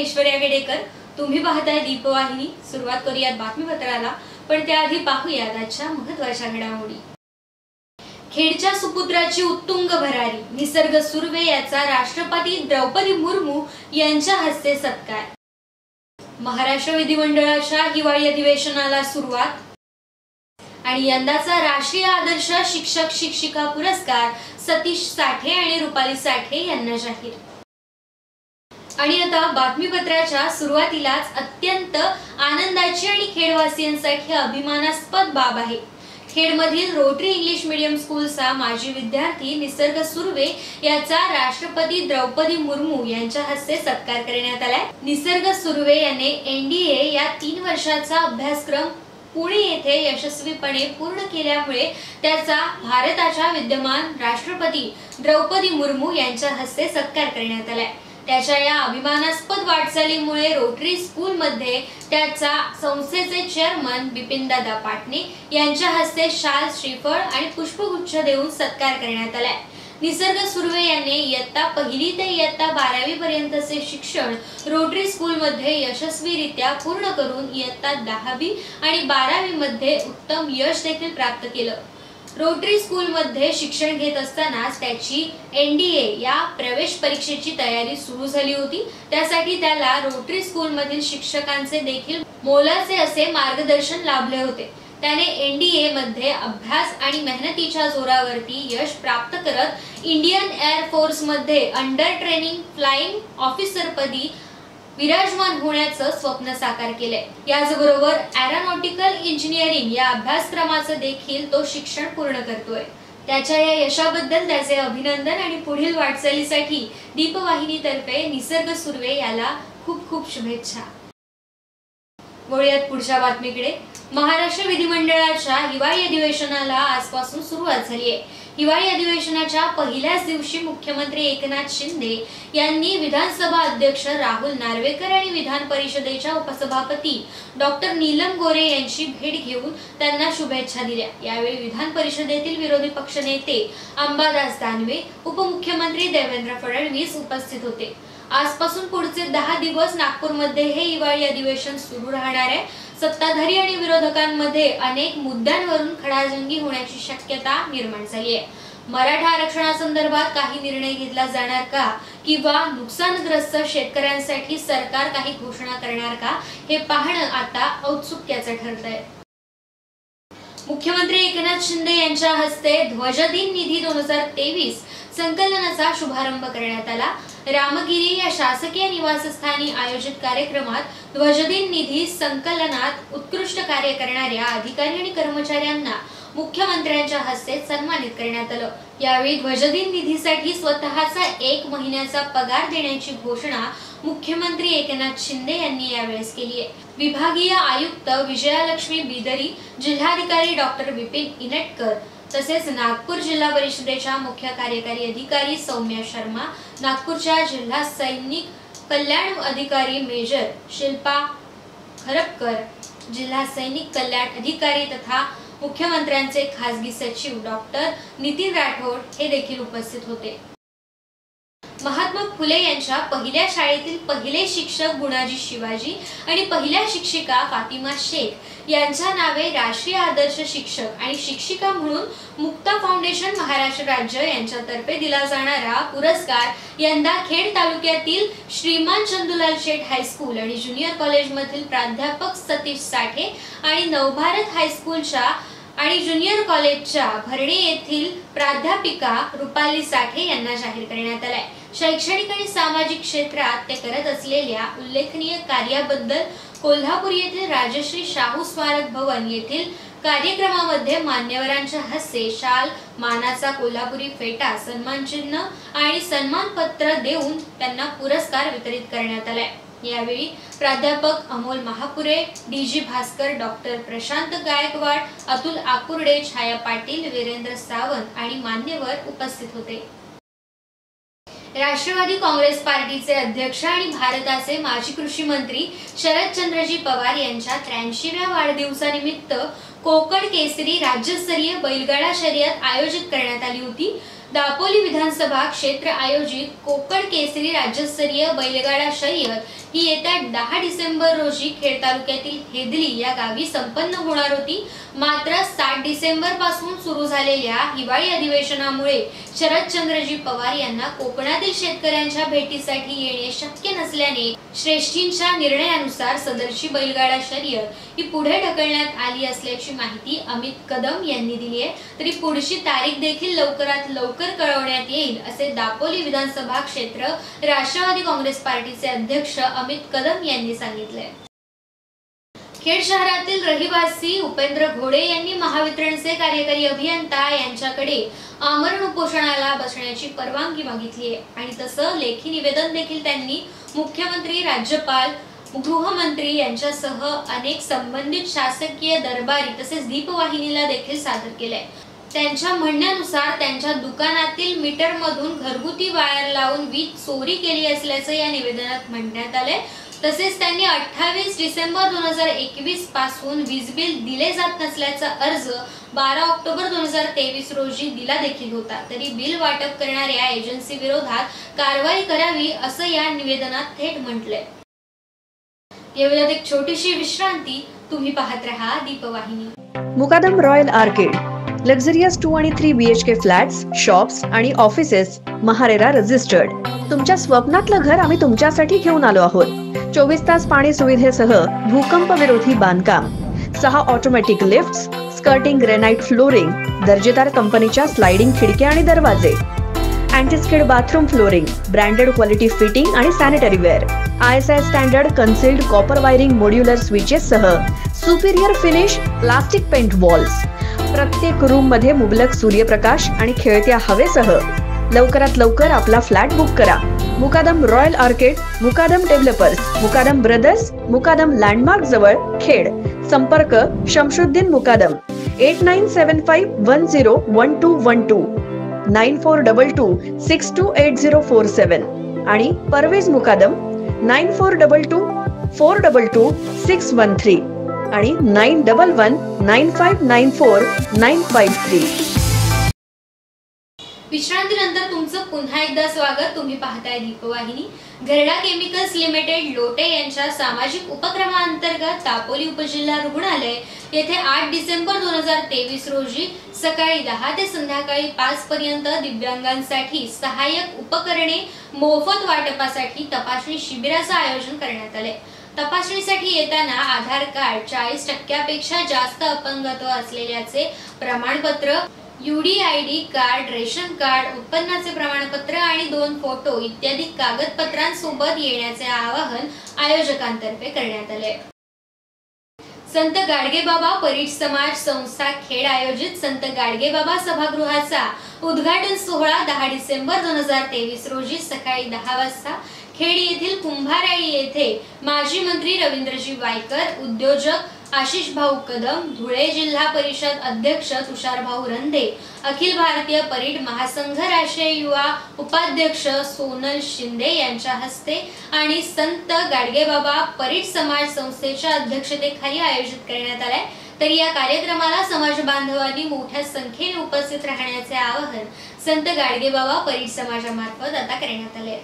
ऐश्वर्या गेडेकर। तुम्ही पाहताय दीपवाहिनी। सुरुवात करूयात बातमीपत्राला, पण त्याआधी पाहूयात आजच्या महत्त्वाच्या घडामोडी। खेडच्या सुपुत्राची उत्तुंग भरारी, निसर्ग सुर्वे याचा राष्ट्रपती द्रौपदी मुर्मू यांच्या हस्ते सत्कार। महाराष्ट्र विधिमंडळाच्या हिवाळी अधिवेशनाला सुरुवात आणि यंदाचा राष्ट्रीय आदर्श शिक्षक शिक्षिका पुरस्कार सतीश साठे आणि रुपाली साठे यांना जाहीर। आणि आता बातमीपत्राच्या सुरुवातीलाच अत्यंत आनंदाची आणि खेडवासियांसाठी अभिमानास्पद बाब आहे। खेडमधील रोटरी इंग्लिश मीडियम स्कूलचा माजी विद्यार्थी निसर्ग सुर्वे याचा राष्ट्रपती द्रौपदी मुर्मू यांच्या हस्ते सत्कार करण्यात आलाय। निसर्ग सुर्वे याने NDA या 3 वर्षाचा अभ्यासक्रम पुणे येथे यशस्वीपणे पूर्ण केल्यामुळे त्याचा भारताच्या विद्यमान राष्ट्रपती द्रौपदी मुर्मू यांच्या हस्ते सत्कार करण्यात आलाय। त्याच्या या अभिमानास्पद वाटचालीमुळे रोटरी स्कूल मध्ये त्याचा संस्थेचे चेअरमन बिपिनदादा पाटणे यांच्या हस्ते शाल, श्रीफळ आणि पुष्पगुच्छ देऊन सत्कार करण्यात आलाय। निसर्ग सुर्वे यांनी इयत्ता 1ली ते इयत्ता 12वी पर्यंतचे शिक्षण रोटरी स्कूल मध्ये यशस्वीरित्या पूर्ण करून इयत्ता 10वी आणि 12वी मध्ये उत्तम यश देखील प्राप्त केलं। रोटरी स्कूल मध्ये शिक्षण घेत असतानाच त्याची NDA या प्रवेश परीक्षेची तयारी सुरू झाली होती। त्यासाठी त्याला रोटरी स्कूल मधील शिक्षकांचे देखील मोलाचे असे मार्गदर्शन लाभले होते। त्याने NDA मध्ये अभ्यास आणि मेहनतीच्या जोरावरती यश प्राप्त करत इंडियन एअर फोर्स मध्ये अंडर ट्रेनिंग फ्लाइंग ऑफिसर पदी विराजमान होण्याचं स्वप्न साकार केलंय। याचबरोबर एरोनॉटिकल इंजिनिअरिंग या अभ्यासक्रमाचं देखील तो शिक्षण पूर्ण करतोय। त्याच्या या यशाबद्दल त्याचे अभिनंदन आणि पुढील वाटचालीसाठी दीपवाहिनीतर्फे निसर्ग सुर्वे याला खूप खूप शुभेच्छा। वळूयात पुढच्या बातमीकडे। महाराष्ट्र विधिमंडळाच्या हिवाळी अधिवेशनाला आजपासून सुरुवात झाली आहे। हिवाळी अधिवेशनाच्या पहिल्याच दिवशी मुख्यमंत्री एकनाथ शिंदे यांनी विधानसभा अध्यक्ष राहुल नार्वेकर आणि विधान परिषदेच्या उपसभापती डॉक्टर नीलम गोरे यांची भेट घेऊन त्यांना शुभेच्छा दिल्या। यावेळी विधान परिषदेतील विरोधी पक्षनेते अंबादास दानवे, उपमुख्यमंत्री देवेंद्र फडणवीस उपस्थित होते। आजपासून पुढचे 10 दिवस नागपूरमध्ये हे हिवाळी अधिवेशन सुरू राहणार आहे। सत्ताधारी आणि विरोधकांमध्ये अनेक मुद्द्यांवरून खडाजंगी होण्याची शक्यता निर्माण झाली आहे। मराठा आरक्षणासंदर्भात काही निर्णय घेतला जाणार का, किंवा नुकसानग्रस्त शेतकऱ्यांसाठी सरकार काही घोषणा करणार का, हे पाहणं आता औत्सुक्याचं ठरतंय। मुख्यमंत्री एकनाथ शिंदे यांच्या हस्ते ध्वजदिन निधी 2023 संकलनाचा शुभारंभ करण्यात आला। रामगिरी या शासकीय निवासस्थानी आयोजित कार्यक्रमात ध्वजदिन निधी संकलनात उत्कृष्ट कार्य करणाऱ्या अधिकारी आणि कर्मचाऱ्यांना मुख्यमंत्र्यांच्या हस्ते सन्मानित करण्यात आलं। यावेळी ध्वजदिन निधीसाठी स्वतःचा 1 महिन्याचा पगार देण्याची घोषणा मुख्यमंत्री एकनाथ शिंदे यांनी यावेळेस केली आहे। विभागीय आयुक्त विजयालक्ष्मी बिदरी, जिल्हाधिकारी डॉक्टर विपिन इनटकर तसेच नागपूर जिल्हा परिषदेच्या मुख्य कार्यकारी अधिकारी सौम्या शर्मा, नागपूरच्या जिल्हा सैनिक कल्याण अधिकारी मेजर शिल्पा खरपकर, जिल्हा सैनिक कल्याण अधिकारी तथा मुख्यमंत्र्यांचे खासगी सचिव डॉक्टर नितीन राठोड हे देखील उपस्थित होते। महात्मा फुले यांच्या पहिल्या शाळेतील पहिले शिक्षक गुणाजी शिवाजी आणि पहिल्या शिक्षिका फातिमा शेख यांच्या नावे राष्ट्रीय आदर्श शिक्षक आणि शिक्षिका म्हणून मुक्ता फाउंडेशन महाराष्ट्र राज्य यांच्यातर्फे दिला जाणारा पुरस्कार यंदा खेड तालुक्यातील श्रीमान चंदूलाल शेठ हायस्कूल आणि ज्युनियर कॉलेज मधील प्राध्यापक सतीश साठे आणि नवभारत हायस्कूलच्या आणि ज्युनियर कॉलेजच्या भरणे येथील प्राध्यापिका रुपाली साठे यांना जाहीर करण्यात आलाय। शैक्षणिक आणि सामाजिक क्षेत्रात ते करत असलेल्या उल्लेखनीय कार्याबद्दल कोल्हापूर येथील राजश्री शाहू स्मारक भवन येथील कार्यक्रमामध्ये मान्यवरांच्या हस्ते शाल, मानाचा कोल्हापुरी फेटा, सन्मान चिन्ह आणि सन्मानपत्र देऊन त्यांना पुरस्कार वितरित करण्यात आलाय। यावेळी प्राध्यापक अमोल महापुरे, DG भास्कर, डॉक्टर प्रशांत गायकवाड, अतुल आकुर्डे, छाया पाटील, वीरेंद्र सावंत आणि मान्यवर उपस्थित होते। राष्ट्रवादी काँग्रेस पार्टीचे अध्यक्ष आणि भारताचे माजी कृषी मंत्री शरदचंद्रजी पवार यांच्या 83व्या वाढदिवसानिमित्त कोकण केसरी राज्यस्तरीय बैलगाडा शर्यत आयोजित करण्यात आली होती। दापोली विधानसभा क्षेत्र आयोजित कोकण केसरी राज्यस्तरीय बैलगाडा शर्यत ही येत्या 10 डिसेंबर रोजी खेड तालुक्यातील हेदली या गावी संपन्न होणार होती। मात्र 7 डिसेंबर पासून सुरू झालेल्या हिवाळी अधिवेशनामुळे शरदचंद्रजी पवार यांना कोकणातील शेतकऱ्यांच्या भेटीसाठी येणे शक्य नसल्याने श्रेष्ठींच्या निर्णयानुसार सदरची बैलगाडा शर्यत ही पुढे ढकलण्यात आली असल्याची माहिती अमित कदम यांनी दिली आहे। तरी पुढची तारीख देखील लवकरात लवकर कळवण्यात येईल असे दापोली विधानसभा क्षेत्र राष्ट्रवादी काँग्रेस पार्टीचे अध्यक्ष अमित कदम यांनी सांगितले। खेड शहरातील रहिवासी उपेंद्र घोडे यांनी महावितरणचे कार्यकारी अभियंता यांच्याकडे आमरण उपोषणाला बसण्याची परवानगी मागितली आहे आणि तसं लेखी निवेदन देखील त्यांनी मुख्यमंत्री, राज्यपाल, गृहमंत्री यांच्यासह अनेक संबंधित शासकीय दरबारी तसेच दीपवाहिनीला देखील सादर केलंय। त्यांच्या म्हणण्यानुसार त्यांच्या दुकानातील मीटरमधून घरगुती वायर लावून वीज चोरी केली असल्याचं या निवेदनात म्हणण्यात आलंय। तसेच त्यांनी 28 डिसेंबर 2021 पासून वीज बिल दिले जात नसल्याचा अर्ज 12 ऑक्टोबर 2023 रोजी दिला देखील होता। तरी बिल वाटप करणाऱ्या एजन्सी विरोधात कारवाई करावी असं या निवेदनात थेट म्हटलंय। यावेळी एक छोटीशी विश्रांती, तुम्ही पाहत रहा दीपवाहिनी। मुकादम रॉयल आर्केड लक्झरियस 2 आणि 3 BHK फ्लॅट्स, शॉप्स आणि ऑफिसेस महारेरा रजिस्टर्ड। तुमच्या स्वप्नातलं घर आम्ही तुमच्यासाठी घेऊन आलो आहोत। 24 तास पाणी सुविधेसह भूकंप विरोधी बांधकाम, 6 automatic lifts, skirting granite flooring, दर्जेदार कंपनीच्या स्लाइडिंग खिडक्या आणि दरवाजे, anti-skid bathroom flooring, branded quality fitting आणि sanitary ware, ISI standard concealed copper wiring modular switches सह superior finish plastic paint walls. प्रत्येक रूम मध्ये मुबलक सूर्यप्रकाश आणि खेळत्या हवेसह लवकरात लवकर आपला फ्लॅट बुक करा। मुकादम रॉयल आर्केड, मुकादम डेव्हलपर्स, मुकादम ब्रदर्स, मुकादम लँडमार्क जवळ, खेड। संपर्क शमशुद्दीन मुकादम 8975101212 9422628047 आणि परवेज मुकादम 9422422613 आणि 9119594953। विश्रांतीनंतर तुमचं पुन्हा एकदा स्वागत। तुम्ही पाहताय दीपवाहिनी। गरडा केमिकल्स लिमिटेड लोटे यांच्या सामाजिक उपक्रमांतर्गत दापोली उपजिल्हा रुग्णालय येथे 8 डिसेंबर 2023 रोजी सकाळी 10 ते संध्याकाळी 5 पर्यंत दिव्यांगांसाठी सहाय्यक उपकरणे मोफत वाटपासाठी तपासणी शिबिराचं आयोजन करण्यात आले। तपासणीसाठी येताना आधार कार्ड, 40% जास्त अपंगत्व असलेल्याचे प्रमाणपत्र, UDID कार्ड, रेशन कार्ड, उत्पन्नाचे प्रमाणपत्र आणि 2 फोटो इत्यादी कागदपत्रांसोबत येण्याचे आवाहन आयोजकांतर्फे करण्यात आले। संत गाडगेबाबा परीट समाज संस्था खेड आयोजित संत गाडगेबाबा सभागृहाचा उद्घाटन सोहळा 10 डिसेंबर 2023 रोजी सकाळी 10 वाजता खेड येथील कुंभाराळी येथे माजी मंत्री रवींद्रजी वायकर, उद्योजक आशिष भाऊ कदम, धुळे जिल्हा परिषद अध्यक्ष तुषार भाऊ रंधे, अखिल भारतीय परीट महासंघ राष्ट्रीय युवा उपाध्यक्ष सोनल शिंदे यांच्या हस्ते आणि संत गाडगेबाबा परीट समाज संस्थेच्या अध्यक्षतेखाली आयोजित करण्यात आलाय। तर या कार्यक्रमाला समाज बांधवांनी मोठ्या संख्येने उपस्थित राहण्याचे आवाहन संत गाडगेबाबा परीट समाजामार्फत आता करण्यात आले।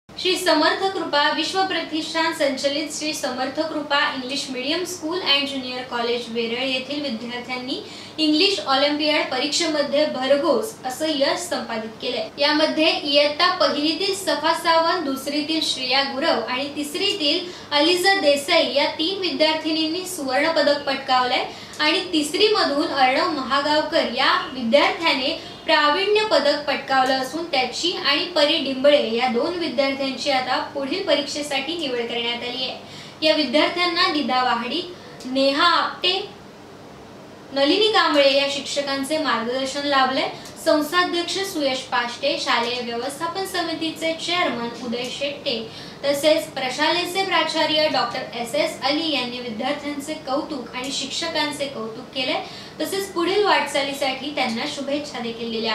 श्री समर्थ कृपा विश्व प्रतिष्ठान संचलित Shri Samarth Krupa English medium school and junior college Veral येथील विद्यार्थ्यांनी इंग्लिश ऑलिम्पियाड परीक्षेमध्ये भरघोस असं यश संपादित केलंय। यामध्ये इयत्ता पहिलीतील सफा सावंत, दुसरीतील श्रेया गुरव आणि तिसरीतील अलिजा देसाई या 3 विद्यार्थिनींनी सुवर्ण पदक पटकावलंय आणि तिसरी मधून अर्णव महागावकर या विद्यार्थ्याने प्रावीण्य पदक पटकावलं असून त्याची आणि परी डिंबळे या 2 विद्यार्थ्यांची आता पुढील परीक्षेसाठी निवड करण्यात आली आहे। या विद्यार्थ्यांना निदा वाहडी, नेहा आपटे, नलिनी कांबळे या शिक्षकांचे मार्गदर्शन लाभले। संस्थाध्यक्ष सुयश पाष्टे, शालेय व्यवस्थापन समितीचे चेअरमन उदय शेट्टे तसेच प्रशालेचे प्राचार्य डॉक्टर SS अली यांनी विद्यार्थ्यांचे कौतुक आणि शिक्षकांचे कौतुक केले। तसेच पुढील वाटचालीसाठी त्यांना शुभेच्छा देखील दिल्या।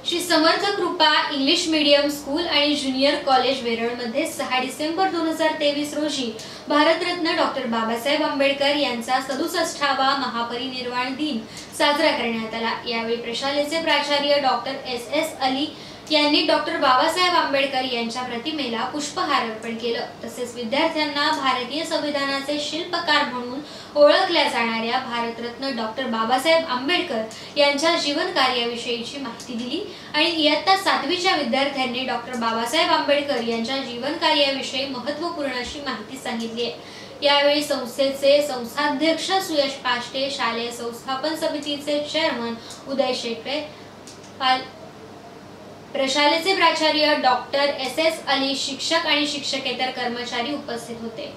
Shri Samarth Krupa English medium school आणि ज्युनियर कॉलेज वेरळमध्ये 6 डिसेंबर 2023 रोजी भारतरत्न डॉक्टर बाबासाहेब आंबेडकर यांचा 67वा महापरिनिर्वाण दिन साजरा करण्यात आला। यावेळी प्रशालेचे प्राचार्य डॉक्टर SS अली, यांनी डॉक्टर बाबासाहेब आंबेडकर यांच्या प्रतिमेला पुष्पहार अर्पण केलं। तसेच विद्यार्थ्यांना भारतीय संविधानाचे शिल्पकार म्हणून ओळखल्या जाणाऱ्या भारतरत्न डॉक्टर बाबासाहेब आंबेडकर यांच्या जीवन कार्याविषयीची माहिती दिली आणि इयत्ता 7वीच्या विद्यार्थ्यांनी डॉक्टर बाबासाहेब आंबेडकर यांच्या जीवन कार्याविषयी महत्त्वपूर्ण अशी माहिती सांगितली आहे। यावेळी संस्थेचे संस्थाध्यक्ष सुयश पाष्टे, शालेय संस्थापन समितीचे चेअरमन उदय शेट्टे, प्रशालेचे प्राचार्य डॉक्टर SS अली, शिक्षक आणि शिक्षकेतर कर्मचारी उपस्थित होते।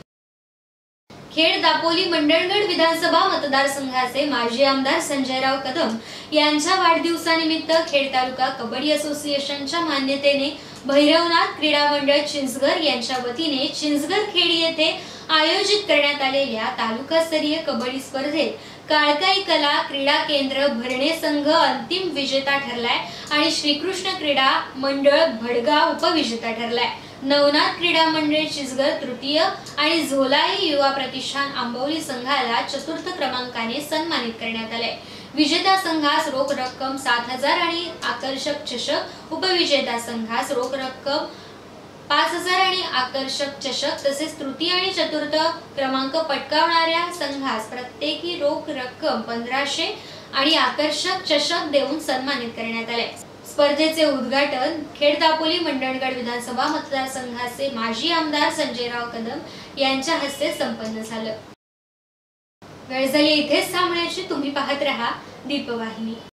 खेड दापोली मंडणगड विधानसभा मतदारसंघाचे माजी आमदार संजयराव कदम यांच्या वाढदिवसानिमित्त खेड तालुका कबड्डी असोसिएशनच्या मान्यतेने भैरवनाथ क्रीडा मंडळ चिंचघर यांच्या वतीने चिंचघर खेड येथे आयोजित करण्यात आलेल्या तालुकास्तरीय कबड्डी स्पर्धेत काळकाई कला क्रीडा केंद्र भरणे संघ अंतिम विजेता ठरलाय आणि श्रीकृष्ण क्रीडा मंडळ भडगाव उपविजेता ठरलाय। नवनाथ क्रीडा मंडळ चिंचघर तृतीय आणि झोलाई युवा प्रतिष्ठान आंबवली संघाला चतुर्थ क्रमांकाने सन्मानित करण्यात आले। विजेता संघास रोख रक्कम 7,000 आणि आकर्षक चषक, उपविजेता संघास रोख रक्कम 5,000 आणि आकर्षक चषक तसेच तृतीय आणि चतुर्थ क्रमांक पटकावणाऱ्या संघास प्रत्येकी रोख रक्कम 1,500 आणि आकर्षक चषक देऊन सन्मानित करण्यात आले। स्पर्धेचे उद्घाटन खेड दापोली मंडणगड विधानसभा मतदारसंघाचे माजी आमदार संजयराव कदम यांच्या हस्ते संपन्न झालं। वेळ झाली इथेच थांबण्याची। तुम्ही पाहत रहा दीपवाहिनी।